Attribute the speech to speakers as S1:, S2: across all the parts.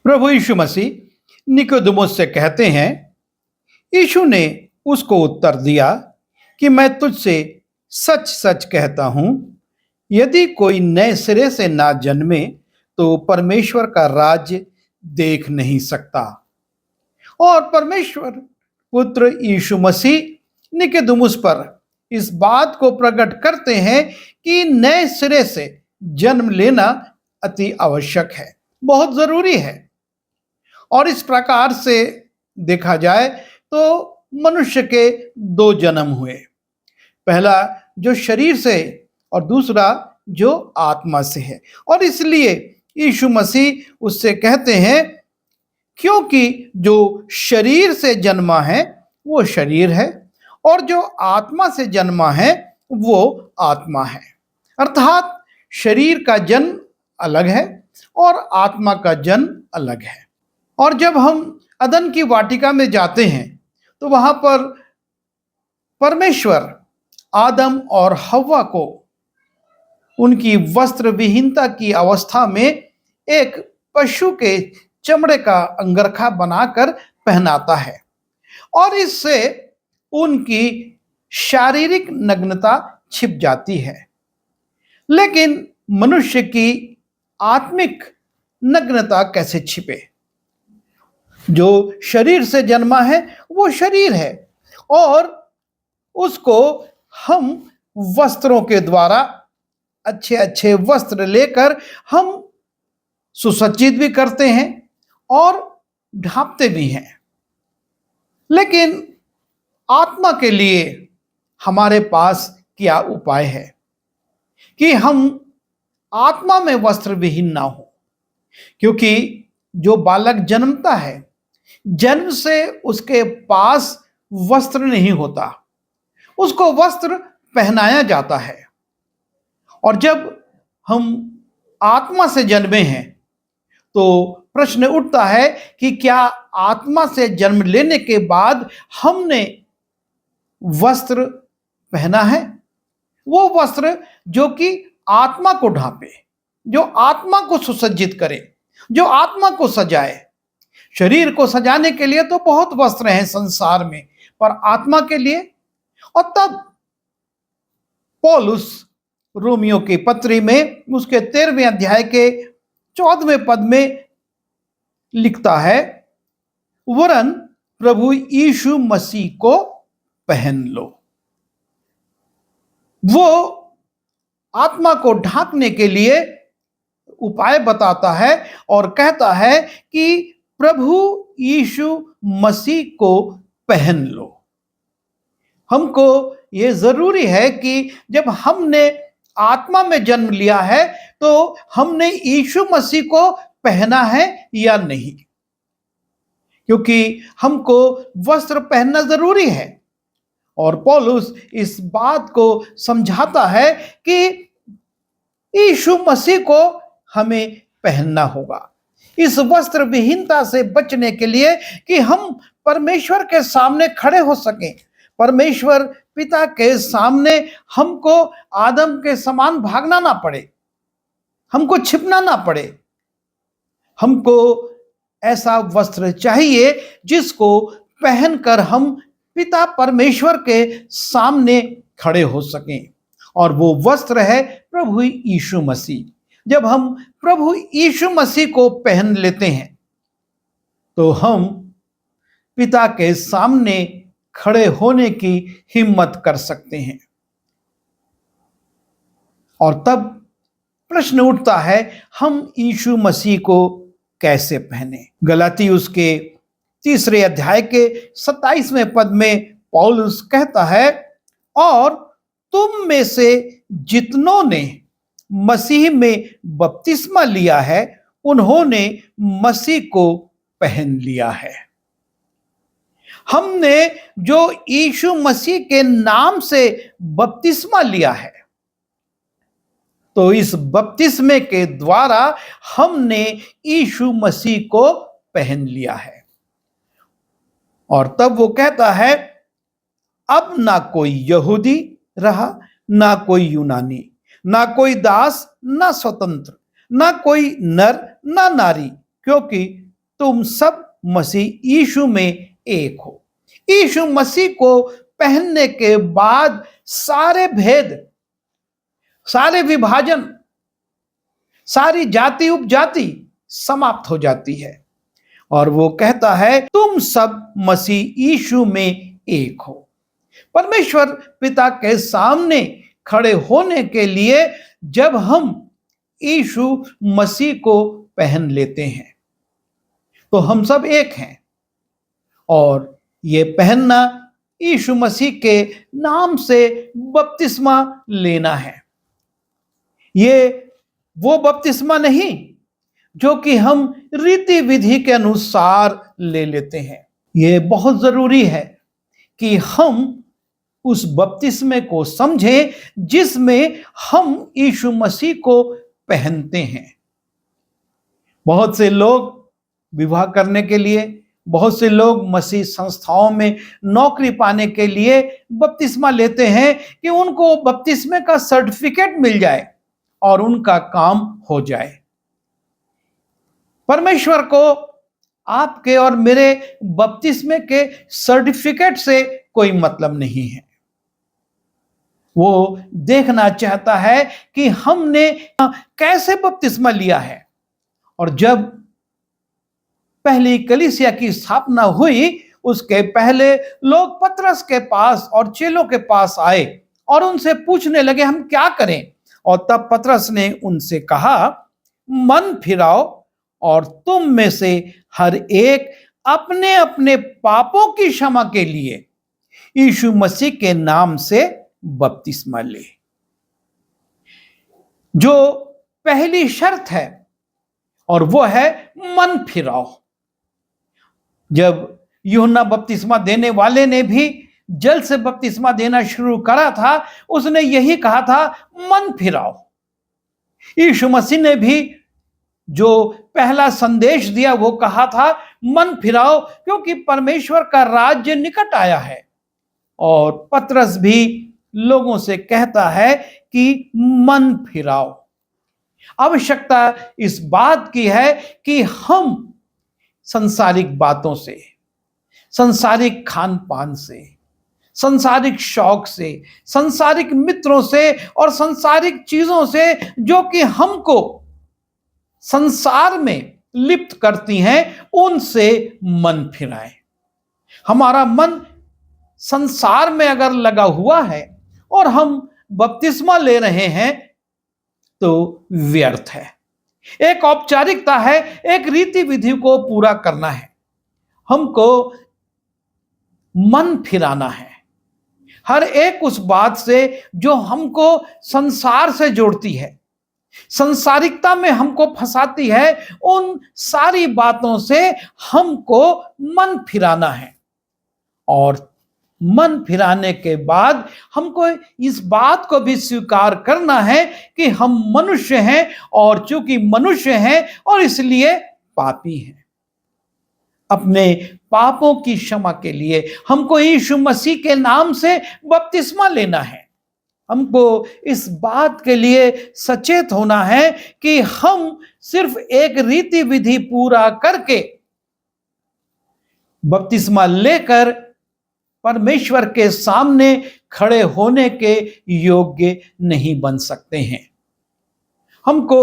S1: प्रभु यीशु मसीह Nicodemus से कहते हैं। यीशु ने उसको उत्तर दिया कि मैं तुझसे सच सच कहता हूं, यदि कोई नए सिरे से ना जन्मे तो परमेश्वर का राज्य देख नहीं सकता। और परमेश्वर पुत्र यीशु मसीह निकोदेमुस पर इस बात को प्रकट करते हैं कि नए सिरे से जन्म लेना अति आवश्यक है, बहुत जरूरी है। और इस प्रकार से देखा जाए तो मनुष्य के दो जन्म हुए, पहला जो शरीर से और दूसरा जो आत्मा से है। और इसलिए यीशु मसीह उससे कहते हैं, क्योंकि जो शरीर से जन्मा है वो शरीर है और जो आत्मा से जन्मा है वो आत्मा है। अर्थात शरीर का जन्म अलग है और आत्मा का जन्म अलग है। और जब हम अदन की वाटिका में जाते हैं तो वहां पर परमेश्वर आदम और हव्वा को उनकी वस्त्र विहीनता की अवस्था में एक पशु के चमड़े का अंगरखा बनाकर पहनाता है और इससे उनकी शारीरिक नग्नता छिप जाती है। लेकिन मनुष्य की आत्मिक नग्नता कैसे छिपे? जो शरीर से जन्मा है वो शरीर है और उसको हम वस्त्रों के द्वारा अच्छे अच्छे वस्त्र लेकर हम सुसज्जित भी करते हैं और ढांपते भी हैं। लेकिन आत्मा के लिए हमारे पास क्या उपाय है कि हम आत्मा में वस्त्र विहीन ना हो? क्योंकि जो बालक जन्मता है, जन्म से उसके पास वस्त्र नहीं होता, उसको वस्त्र पहनाया जाता है। और जब हम आत्मा से जन्मे हैं तो प्रश्न उठता है कि क्या आत्मा से जन्म लेने के बाद हमने वस्त्र पहना है? वो वस्त्र जो कि आत्मा को ढांपे, जो आत्मा को सुसज्जित करे, जो आत्मा को सजाए। शरीर को सजाने के लिए तो बहुत वस्त्र हैं संसार में, पर आत्मा के लिए? और तब पौलुस रोमियो की पत्री में उसके 13वें अध्याय के 14वें पद में लिखता है, वरन प्रभु यीशु मसीह को पहन लो। वो आत्मा को ढांकने के लिए उपाय बताता है और कहता है कि प्रभु यीशु मसीह को पहन लो। हमको ये जरूरी है कि जब हमने आत्मा में जन्म लिया है तो हमने यीशु मसीह को पहना है या नहीं, क्योंकि हमको वस्त्र पहनना जरूरी है। और पौलुस इस बात को समझाता है कि यीशु मसीह को हमें पहनना होगा, इस वस्त्र विहीनता से बचने के लिए कि हम परमेश्वर के सामने खड़े हो सकें, परमेश्वर पिता के सामने हमको आदम के समान भागना ना पड़े, हमको छिपना ना पड़े। हमको ऐसा वस्त्र चाहिए जिसको पहनकर हम पिता परमेश्वर के सामने खड़े हो सकें, और वो वस्त्र है प्रभु यीशु मसीह। जब हम प्रभु यीशु मसीह को पहन लेते हैं तो हम पिता के सामने खड़े होने की हिम्मत कर सकते हैं। और तब प्रश्न उठता है, हम यीशु मसीह को कैसे पहने? गलाती उसके 3 अध्याय के 27वें पद में पौलुस कहता है, और तुम में से जितनों ने मसीह में बपतिस्मा लिया है उन्होंने मसीह को पहन लिया है। हमने जो यीशु मसीह के नाम से बपतिस्मा लिया है, तो इस बपतिस्मे के द्वारा हमने यीशु मसीह को पहन लिया है। और तब वो कहता है, अब ना कोई यहूदी रहा, ना कोई यूनानी, ना कोई दास, ना स्वतंत्र, ना कोई नर, ना नारी, क्योंकि तुम सब मसीह यीशु में एक हो। यीशु मसीह को पहनने के बाद सारे भेद, सारे विभाजन, सारी जाति उपजाति समाप्त हो जाती है और वो कहता है तुम सब मसीह यीशु में एक हो। परमेश्वर पिता के सामने खड़े होने के लिए जब हम यीशु मसीह को पहन लेते हैं तो हम सब एक हैं, और ये पहनना यीशु मसीह के नाम से बपतिस्मा लेना है। ये वो बपतिस्मा नहीं जो कि हम रीति विधि के अनुसार ले लेते हैं। ये बहुत जरूरी है कि हम उस बपतिस्मे को समझें जिसमें हम यीशु मसीह को पहनते हैं। बहुत से लोग विवाह करने के लिए, बहुत से लोग मसीह संस्थाओं में नौकरी पाने के लिए बपतिस्मा लेते हैं कि उनको बपतिस्मे का सर्टिफिकेट मिल जाए और उनका काम हो जाए। परमेश्वर को आपके और मेरे बपतिस्मे के सर्टिफिकेट से कोई मतलब नहीं है। वो देखना चाहता है कि हमने कैसे बपतिस्मा लिया है। और जब पहली कलीसिया की स्थापना हुई उसके पहले लोग पतरस के पास और चेलों के पास आए और उनसे पूछने लगे हम क्या करें। और तब पतरस ने उनसे कहा मन फिराओ और तुम में से हर एक अपने अपने पापों की क्षमा के लिए यीशु मसीह के नाम से बपतिस्मा ले। जो पहली शर्त है और वो है मन फिराओ। जब यूहन्ना बपतिस्मा देने वाले ने भी जल से बपतिस्मा देना शुरू करा था, उसने यही कहा था मन फिराओ। यीशु मसीह ने भी जो पहला संदेश दिया वो कहा था मन फिराओ, क्योंकि परमेश्वर का राज्य निकट आया है। और पतरस भी लोगों से कहता है कि मन फिराओ। आवश्यकता इस बात की है कि हम संसारिक बातों से, संसारिक खान पान से, संसारिक शौक से, संसारिक मित्रों से और संसारिक चीजों से जो कि हमको संसार में लिप्त करती हैं, उनसे मन फिराएं। हमारा मन संसार में अगर लगा हुआ है और हम बपतिस्मा ले रहे हैं तो व्यर्थ है। एक औपचारिकता है, एक रीति विधि को पूरा करना है, हमको मन फिराना है हर एक उस बात से जो हमको संसार से जोड़ती है, संसारिकता में हमको फंसाती है। उन सारी बातों से हमको मन फिराना है। और मन फिराने के बाद हमको इस बात को भी स्वीकार करना है कि हम मनुष्य हैं, और चूंकि मनुष्य हैं और इसलिए पापी हैं। अपने पापों की क्षमा के लिए हमको यीशु मसीह के नाम से बपतिस्मा लेना है। हमको इस बात के लिए सचेत होना है कि हम सिर्फ एक रीति विधि पूरा करके बपतिस्मा लेकर परमेश्वर के सामने खड़े होने के योग्य नहीं बन सकते हैं। हमको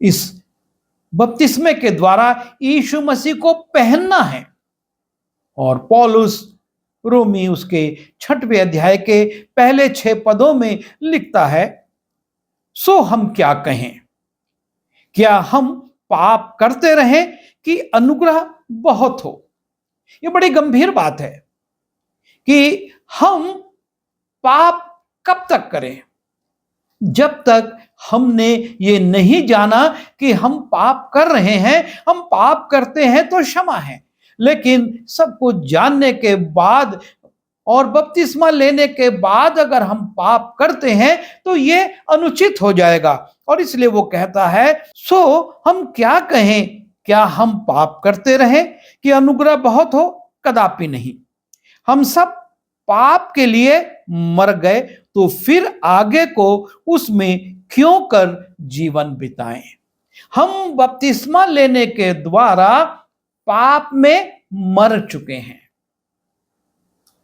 S1: इस बपतिस्मे के द्वारा यीशु मसीह को पहनना है। और पौलुस रोमी उसके 6वें अध्याय के पहले 6 पदों में लिखता है, सो हम क्या कहें? क्या हम पाप करते रहें कि अनुग्रह बहुत हो? ये बड़ी गंभीर बात है कि हम पाप कब तक करें, जब तक हमने ये नहीं जाना कि हम पाप कर रहे हैं। हम पाप करते हैं तो क्षमा है, लेकिन सब कुछ जानने के बाद और बपतिस्मा लेने के बाद अगर हम पाप करते हैं तो ये अनुचित हो जाएगा। और इसलिए वो कहता है, सो हम क्या कहें? क्या हम पाप करते रहें कि अनुग्रह बहुत हो? कदापि नहीं। हम सब पाप के लिए मर गए, तो फिर आगे को उसमें क्यों कर जीवन बिताएं? हम बपतिस्मा लेने के द्वारा पाप में मर चुके हैं,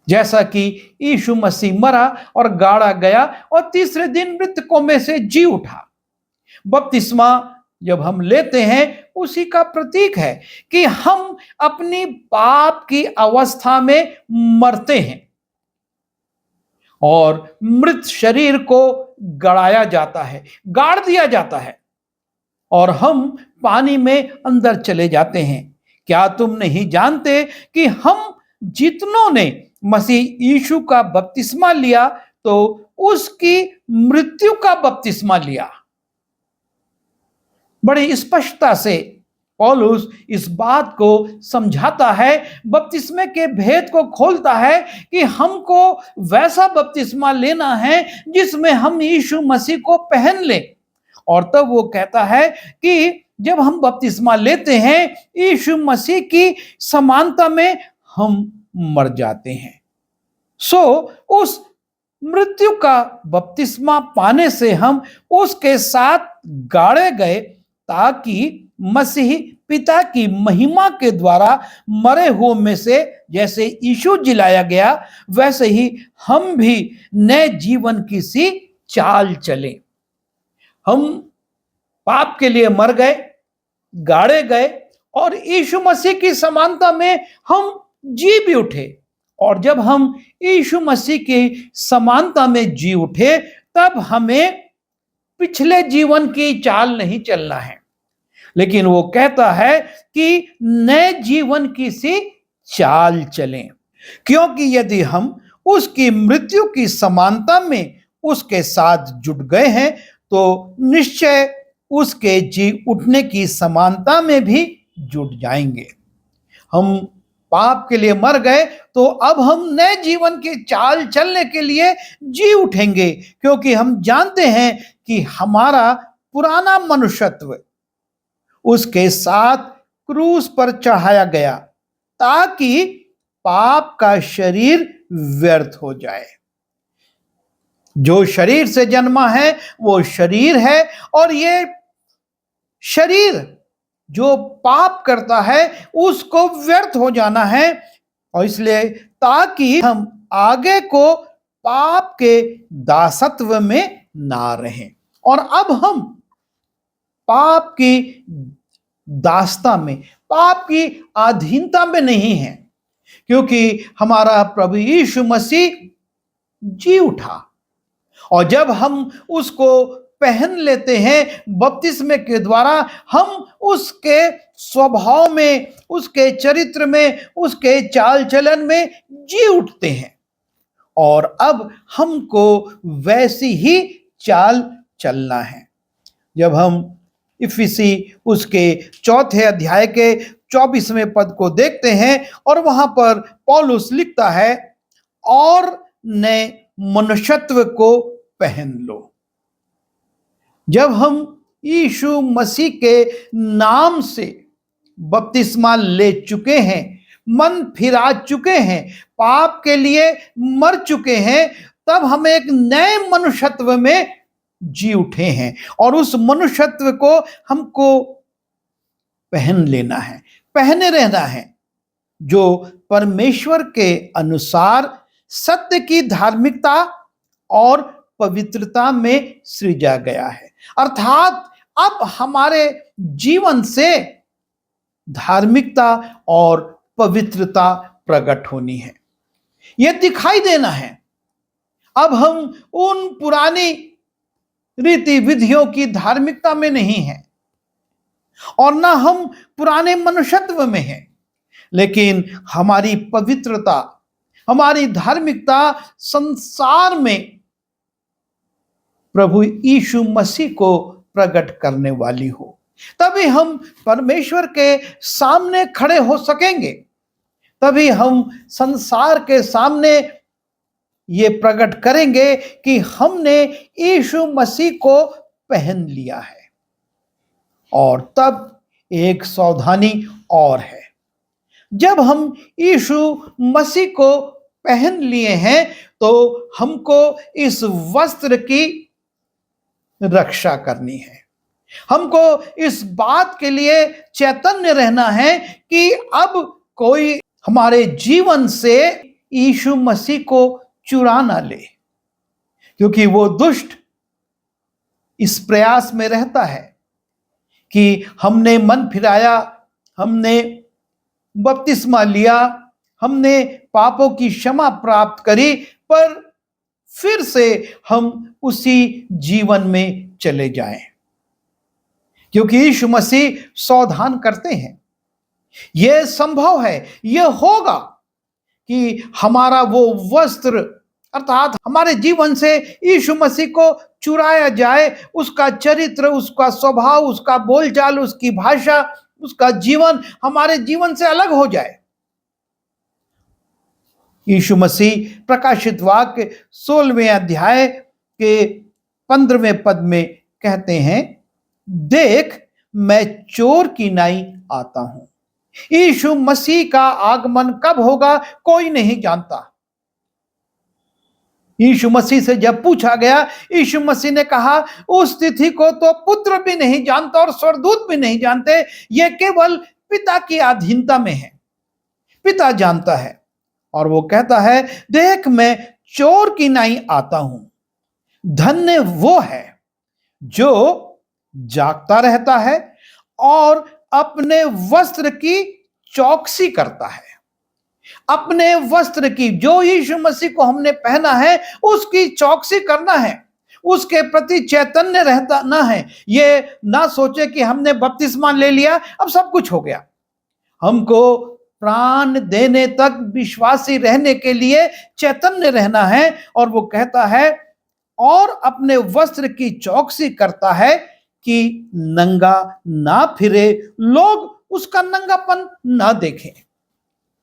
S1: जैसा कि यीशु मसीह मरा और गाड़ा गया और तीसरे दिन मृतकों में से जी उठा। बपतिस्मा जब हम लेते हैं उसी का प्रतीक है कि हम अपनी पाप की अवस्था में मरते हैं और मृत शरीर को गड़ाया जाता है, गाड़ दिया जाता है और हम पानी में अंदर चले जाते हैं। क्या तुम नहीं जानते कि हम जितनों ने मसीह यीशु का बपतिस्मा लिया तो उसकी मृत्यु का बपतिस्मा लिया। बड़ी स्पष्टता से पौलुस इस बात को समझाता है, बपतिस्मे के भेद को खोलता है कि हमको वैसा बपतिस्मा लेना है जिसमें हम यीशु मसीह को पहन लें। और तब वो कहता है कि जब हम बपतिस्मा लेते हैं यीशु मसीह की समानता में हम मर जाते हैं। उस मृत्यु का बपतिस्मा पाने से हम उसके साथ गाड़े गए ताकि मसीह पिता की महिमा के द्वारा मरे हुए में से जैसे यीशु जिलाया गया वैसे ही हम भी नए जीवन की सी चाल चलें। हम पाप के लिए मर गए, गाड़े गए और यीशु मसीह की समानता में हम जी भी उठे। और जब हम यीशु मसीह की समानता में जी उठे तब हमें पिछले जीवन की चाल नहीं चलना है, लेकिन वो कहता है कि नए जीवन की सी चाल चलें। क्योंकि यदि हम उसकी मृत्यु की समानता में उसके साथ जुट गए हैं तो निश्चय उसके जी उठने की समानता में भी जुट जाएंगे। हम पाप के लिए मर गए तो अब हम नए जीवन की चाल चलने के लिए जी उठेंगे, क्योंकि हम जानते हैं कि हमारा पुराना मनुष्यत्व उसके साथ क्रूस पर चढ़ाया गया ताकि पाप का शरीर व्यर्थ हो जाए। जो शरीर से जन्मा है वो शरीर है और ये शरीर जो पाप करता है उसको व्यर्थ हो जाना है। और इसलिए ताकि हम आगे को पाप के दासत्व में ना रहें और अब हम पाप की दासता में, पाप की अधीनता में नहीं है, क्योंकि हमारा प्रभु यीशु मसीह जी उठा। और जब हम उसको पहन लेते हैं बपतिस्मे के द्वारा हम उसके स्वभाव में, उसके चरित्र में, उसके चाल चलन में जी उठते हैं और अब हमको वैसी ही चाल चलना है। जब हम इफिसी उसके 4 अध्याय के 24वें पद को देखते हैं और वहां पर पौलुस लिखता है, और नए मनुष्यत्व को पहन लो। जब हम यीशु मसीह के नाम से बपतिस्मा ले चुके हैं, मन फिरा चुके हैं, पाप के लिए मर चुके हैं, तब हम एक नए मनुष्यत्व में जी उठे हैं और उस मनुष्यत्व को हमको पहन लेना है, पहने रहना है, जो परमेश्वर के अनुसार सत्य की धार्मिकता और पवित्रता में सृजा गया है। अर्थात अब हमारे जीवन से धार्मिकता और पवित्रता प्रकट होनी है, यह दिखाई देना है। अब हम उन पुरानी रीति विधियों की धार्मिकता में नहीं है और ना हम पुराने मनुष्यत्व में हैं, लेकिन हमारी पवित्रता, हमारी धार्मिकता संसार में प्रभु यीशु मसीह को प्रकट करने वाली हो, तभी हम परमेश्वर के सामने खड़े हो सकेंगे। तभी हम संसार के सामने ये प्रकट करेंगे कि हमने यीशु मसीह को पहन लिया है। और तब एक सावधानी और है, जब हम यीशु मसीह को पहन लिए हैं तो हमको इस वस्त्र की रक्षा करनी है। हमको इस बात के लिए चैतन्य रहना है कि अब कोई हमारे जीवन से यीशु मसीह को चुरा ना ले, क्योंकि वो दुष्ट इस प्रयास में रहता है कि हमने मन फिराया, हमने बपतिस्मा लिया, हमने पापों की क्षमा प्राप्त करी, पर फिर से हम उसी जीवन में चले जाएं, क्योंकि यीशु मसीह सावधान करते हैं। यह संभव है, यह होगा कि हमारा वो वस्त्र अर्थात हमारे जीवन से यीशु मसीह को चुराया जाए, उसका चरित्र, उसका स्वभाव, उसका बोलचाल, उसकी भाषा, उसका जीवन हमारे जीवन से अलग हो जाए। यीशु मसीह प्रकाशित वाक्य 16वें अध्याय के 15वें पद में कहते हैं, देख मैं चोर की नाई आता हूं। यीशु मसीह का आगमन कब होगा कोई नहीं जानता। यीशु मसीह से जब पूछा गया, यीशु मसीह ने कहा उस तिथि को तो पुत्र भी नहीं जानता और स्वर्गदूत भी नहीं जानते, यह केवल पिता की अधीनता में है, पिता जानता है। और वो कहता है, देख मैं चोर की नाई आता हूं। धन्य वो है जो जागता रहता है और अपने वस्त्र की चौकसी करता है। अपने वस्त्र की, जो यीशु मसीह को हमने पहना है, उसकी चौकसी करना है, उसके प्रति चैतन्य रहना है। ये ना सोचे कि हमने बपतिस्मा ले लिया अब सब कुछ हो गया। हमको प्राण देने तक विश्वासी रहने के लिए चैतन्य रहना है। और वो कहता है, और अपने वस्त्र की चौकसी करता है कि नंगा ना फिरे, लोग उसका नंगापन ना देखें,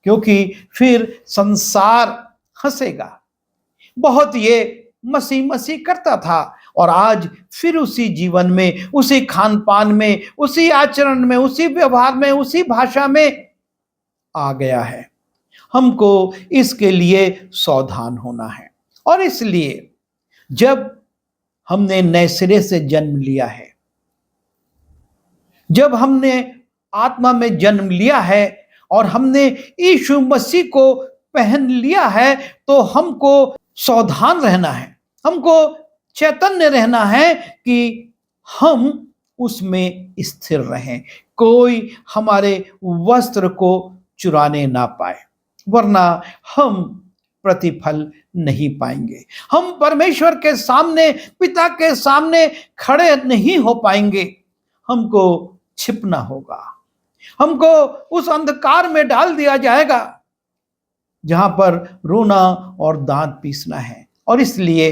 S1: क्योंकि फिर संसार हंसेगा। बहुत ये मसीह मसीह करता था और आज फिर उसी जीवन में, उसी खान पान में, उसी आचरण में, उसी व्यवहार में, उसी भाषा में आ गया है। हमको इसके लिए सावधान होना है। और इसलिए जब हमने नए सिरे से जन्म लिया है, जब हमने आत्मा में जन्म लिया है और हमने यीशु मसीह को पहन लिया है, तो हमको सावधान रहना है, हमको चैतन्य रहना है कि हम उसमें स्थिर रहें, कोई हमारे वस्त्र को चुराने ना पाए, वरना हम प्रतिफल नहीं पाएंगे। हम परमेश्वर के सामने, पिता के सामने खड़े नहीं हो पाएंगे। हमको छिपना होगा, हमको उस अंधकार में डाल दिया जाएगा जहां पर रोना और दांत पीसना है। और इसलिए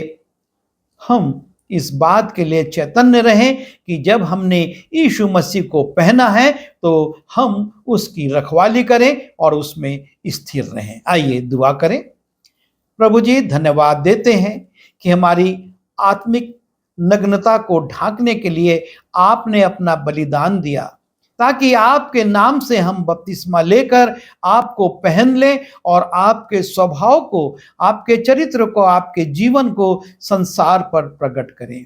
S1: हम इस बात के लिए चैतन्य रहें कि जब हमने यीशु मसीह को पहना है तो हम उसकी रखवाली करें और उसमें स्थिर रहें। आइए दुआ करें। प्रभु जी, धन्यवाद देते हैं कि हमारी आत्मिक नग्नता को ढांकने के लिए आपने अपना बलिदान दिया, ताकि आपके नाम से हम बपतिस्मा लेकर आपको पहन लें और आपके स्वभाव को, आपके चरित्र को, आपके जीवन को संसार पर प्रकट करें।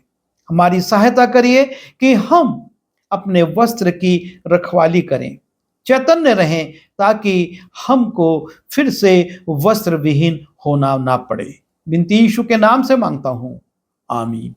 S1: हमारी सहायता करिए कि हम अपने वस्त्र की रखवाली करें, चैतन्य रहें, ताकि हमको फिर से वस्त्र विहीन होना ना पड़े। बिनती यीशु के नाम से मांगता हूं, आमीन।